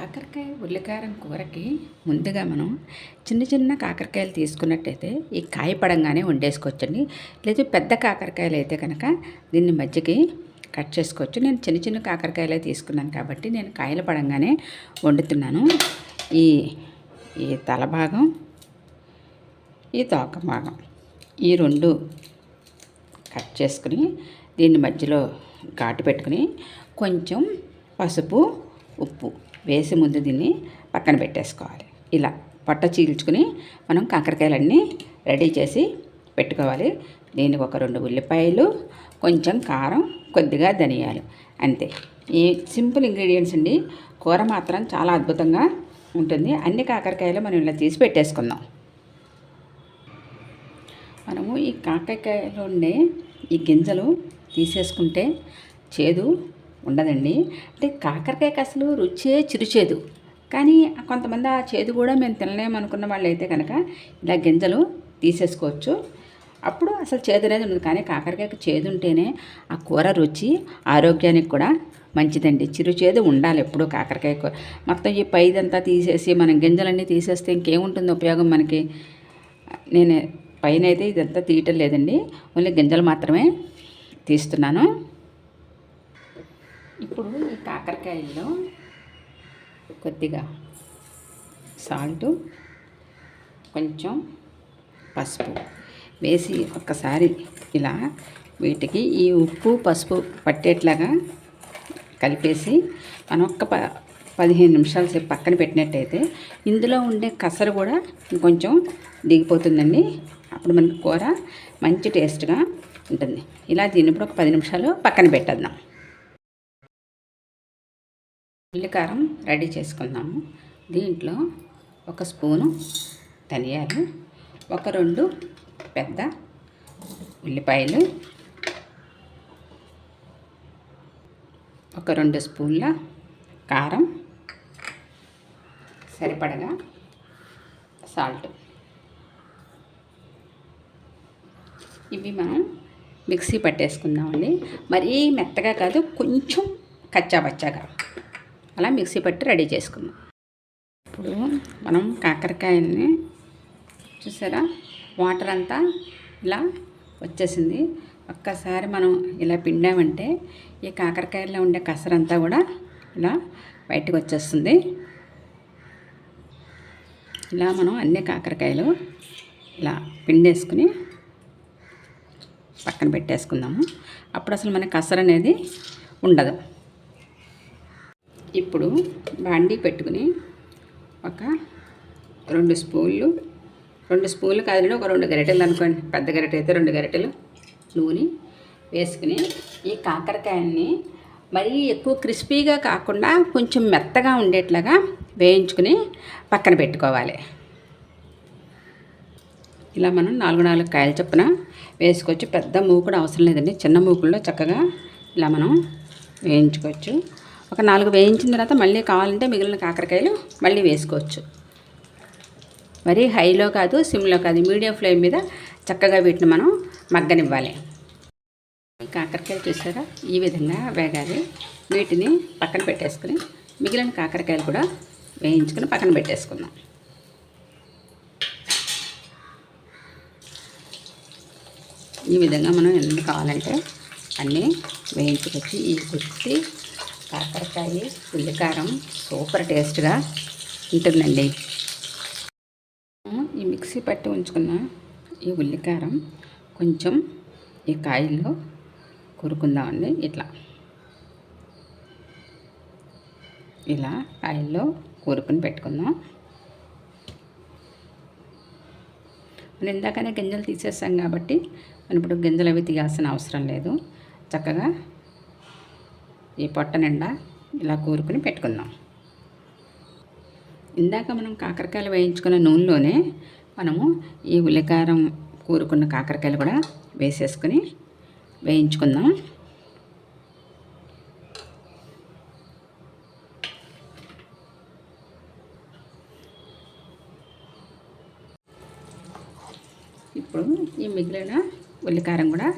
కాకరకాయ ఉల్లికారం కూరకి ముందుగా మనం చిన్న చిన్న కాకరకాయలు తీసుకున్నట్టయితే ఈ కాయ పడంగానే వండేసుకోవచ్చండి. లేదా పెద్ద కాకరకాయలు అయితే కనుక దీన్ని మధ్యకి కట్ చేసుకోవచ్చు. నేను చిన్న చిన్న కాకరకాయలే తీసుకున్నాను కాబట్టి నేను కాయలు పడంగానే వండుతున్నాను. ఈ ఈ తల భాగం, ఈ తోక భాగం, ఈ రెండు కట్ చేసుకుని దీన్ని మధ్యలో ఘాటు పెట్టుకుని కొంచెం పసుపు, ఉప్పు వేసి ముందు దీన్ని పక్కన పెట్టేసుకోవాలి. ఇలా పొట్ట చీల్చుకుని మనం కాకరకాయలన్నీ రెడీ చేసి పెట్టుకోవాలి. దీనికి ఒక 2 ఉల్లిపాయలు, కొంచెం కారం, కొద్దిగా ధనియాలు, అంతే. ఈ సింపుల్ ఇంగ్రీడియంట్స్ అండి. కూర మాత్రం చాలా అద్భుతంగా ఉంటుంది. అన్ని కాకరకాయలు మనం ఇలా తీసి పెట్టేసుకుందాం. మనము ఈ కాకరకాయలో ఉండే ఈ గింజలు తీసేసుకుంటే చేదు ఉండదండి. అంటే కాకరకాయకి అసలు రుచే చిరుచేదు, కానీ కొంతమంది ఆ చేదు కూడా మేము తినలేమనుకున్న వాళ్ళు అయితే కనుక ఇలా గింజలు తీసేసుకోవచ్చు. అప్పుడు అసలు చేదు అనేది ఉండదు. కానీ కాకరకాయకి చేదు ఉంటేనే ఆ కూర రుచి ఆరోగ్యానికి కూడా మంచిదండి. చిరుచేదు ఉండాలి ఎప్పుడు కాకరకాయ కూర. మొత్తం ఈ పైదంతా తీసేసి మనం గింజలన్నీ తీసేస్తే ఇంకేముంటుంది ఉపయోగం మనకి. నేను పైన అయితే ఇదంతా తీయటం లేదండి, ఓన్లీ గింజలు మాత్రమే తీస్తున్నాను. ఇప్పుడు ఈ కాకరకాయల్లో కొద్దిగా సాల్టు, కొంచెం పసుపు వేసి ఒక్కసారి ఇలా వీటికి ఈ ఉప్పు పసుపు పట్టేట్లాగా కలిపేసి మనం ఒక్క 15 నిమిషాల సేపు పక్కన పెట్టినట్టయితే ఇందులో ఉండే కసరు కూడా ఇంకొంచెం దిగిపోతుందండి. అప్పుడు మనకి కూర మంచి టేస్ట్గా ఉంటుంది. ఇలా దీన్ని ఇప్పుడు ఒక 10 నిమిషాలు పక్కన పెట్టేద్దాం. ఉల్లికారం రెడీ చేసుకుందాము. దీంట్లో 1 స్పూను ధనియాలు, ఒక 2 పెద్ద ఉల్లిపాయలు, ఒక 2 స్పూన్ల కారం, సరిపడగా సాల్ట్. ఇవి మనం మిక్సీ పట్టేసుకుందామండి. మరీ మెత్తగా కాదు, కొంచెం కచ్చాపచ్చాగా అలా మిక్సీ పట్టి రెడీ చేసుకుందాం. ఇప్పుడు మనం కాకరకాయల్ని చూసారా, వాటర్ అంతా ఇలా వచ్చేసింది. ఒక్కసారి మనం ఇలా పిండామంటే ఈ కాకరకాయల్లో ఉండే కసరంతా కూడా ఇలా బయటకు వచ్చేస్తుంది. ఇలా మనం అన్ని కాకరకాయలు ఇలా పిండేసుకుని పక్కన పెట్టేసుకుందాము. అప్పుడు అసలు మనకి కసర అనేది ఉండదు. ఇప్పుడు బాండీ పెట్టుకుని ఒక 2 స్పూన్లు కాదండి, ఒక 2 గరిటెలు అనుకోండి. పెద్ద గరిటె అయితే 2 గరిటెలు నూనె వేసుకుని ఈ కాకరకాయల్ని మరీ ఎక్కువ క్రిస్పీగా కాకుండా కొంచెం మెత్తగా ఉండేట్లాగా వేయించుకుని పక్కన పెట్టుకోవాలి. ఇలా మనం 4 కాయల చొప్పున వేసుకోవచ్చు. పెద్ద మూకుడు అవసరం లేదండి, చిన్న మూకుల్లో చక్కగా ఇలా మనం వేయించుకోవచ్చు. ఒక 4 వేయించిన తర్వాత మళ్ళీ కావాలంటే మిగిలిన కాకరకాయలు మళ్ళీ వేసుకోవచ్చు. మరీ హైలో కాదు, సిమ్లో కాదు, మీడియం ఫ్లేమ్ మీద చక్కగా వీటిని మనం మగ్గనివ్వాలి. కాకరకాయలు చూసారా, ఈ విధంగా వేగాలి. వీటిని పక్కన పెట్టేసుకుని మిగిలిన కాకరకాయలు కూడా వేయించుకుని పక్కన పెట్టేసుకుందాం. ఈ విధంగా మనం ఎన్ని కావాలంటే అన్నీ వేయించుకొచ్చి ఈ గుత్తి కాకరకాయ ఉల్లికారం సూపర్ టేస్ట్గా ఉంటుందండి. ఈ మిక్సీ పట్టి ఉంచుకున్న ఈ ఉల్లికారం కొంచెం ఈ కాయల్లో కూరుకుందామండి. ఇలా కాయల్లో కూరుకుని పెట్టుకుందాం. మనం ఇందాకనే గింజలు తీసేసాం కాబట్టి మనం ఇప్పుడు గింజలు అవి తీయాల్సిన అవసరం లేదు. చక్కగా ఈ పొట్ట నిండా ఇలా కూరుకుని పెట్టుకుందాం. ఇందాక మనం కాకరకాయలు వేయించుకున్న నూనెలోనే మనము ఈ ఉల్లికారం కూరుకున్న కాకరకాయలు కూడా వేసేసుకుని వేయించుకుందాం. ఇప్పుడు ఈ మిగిలిన ఉల్లికారం కూడా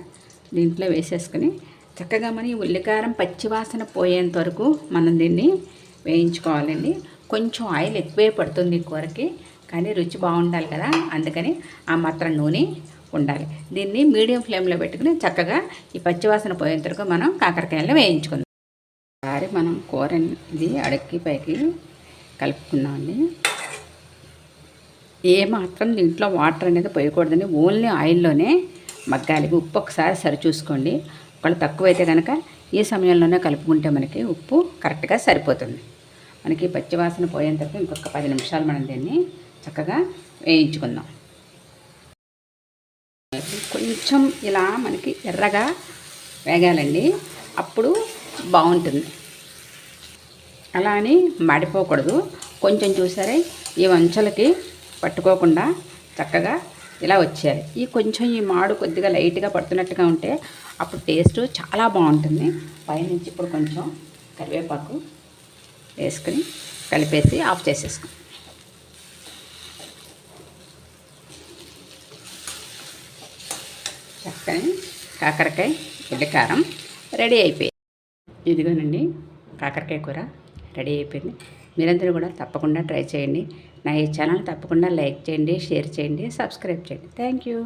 దీంట్లో వేసేసుకుని చక్కగా మనం ఈ ఉల్లికారం పచ్చివాసన పోయేంత వరకు మనం దీన్ని వేయించుకోవాలండి. కొంచెం ఆయిల్ ఎక్కువే పడుతుంది ఈ కూరకి, కానీ రుచి బాగుండాలి కదా, అందుకని ఆ మాత్రం నూనె ఉండాలి. దీన్ని మీడియం ఫ్లేమ్లో పెట్టుకుని చక్కగా ఈ పచ్చివాసన పోయేంత వరకు మనం కాకరకాయలను వేయించుకుందాం. ఒకసారి మనం కూర ఇది అడక్కి పైకి కలుపుకుందామండి. ఏ మాత్రం దీంట్లో వాటర్ అనేది పోయకూడదండి, ఓన్లీ ఆయిల్లోనే మగ్గాలి. ఉప్పు ఒకసారి సరి చూసుకోండి. ఒకవేళ తక్కువైతే కనుక ఈ సమయంలోనే కలుపుకుంటే మనకి ఉప్పు కరెక్ట్గా సరిపోతుంది. మనకి పచ్చివాసన పోయేంత వరకు ఇంకొక 10 నిమిషాలు మనం దీన్ని చక్కగా వేయించుకుందాం. కొంచెం ఇలా మనకి ఎర్రగా వేగాలండి, అప్పుడు బాగుంటుంది. అలా అని మాడిపోకూడదు. కొంచెం చూసారే ఈ వంచలకి పట్టుకోకుండా చక్కగా ఇలా వచ్చేయాలి. కొంచెం ఈ మాడు కొద్దిగా లైట్గా పడుతున్నట్టుగా ఉంటే అప్పుడు టేస్ట్ చాలా బాగుంటుంది. పైనుంచి ఇప్పుడు కొంచెం కరివేపాకు వేసుకుని కలిపేసి ఆఫ్ చేసేసుకుని చక్కని కాకరకాయ ఉల్లికారం రెడీ అయిపోయింది. ఇదిగోనండి కాకరకాయ కూర రెడీ అయిపోయింది. మీరందరూ కూడా తప్పకుండా ట్రై చేయండి. నా ఈ ఛానల్ తప్పకుండా లైక్ చేయండి, షేర్ చేయండి, సబ్స్క్రైబ్ చేయండి. Thank you.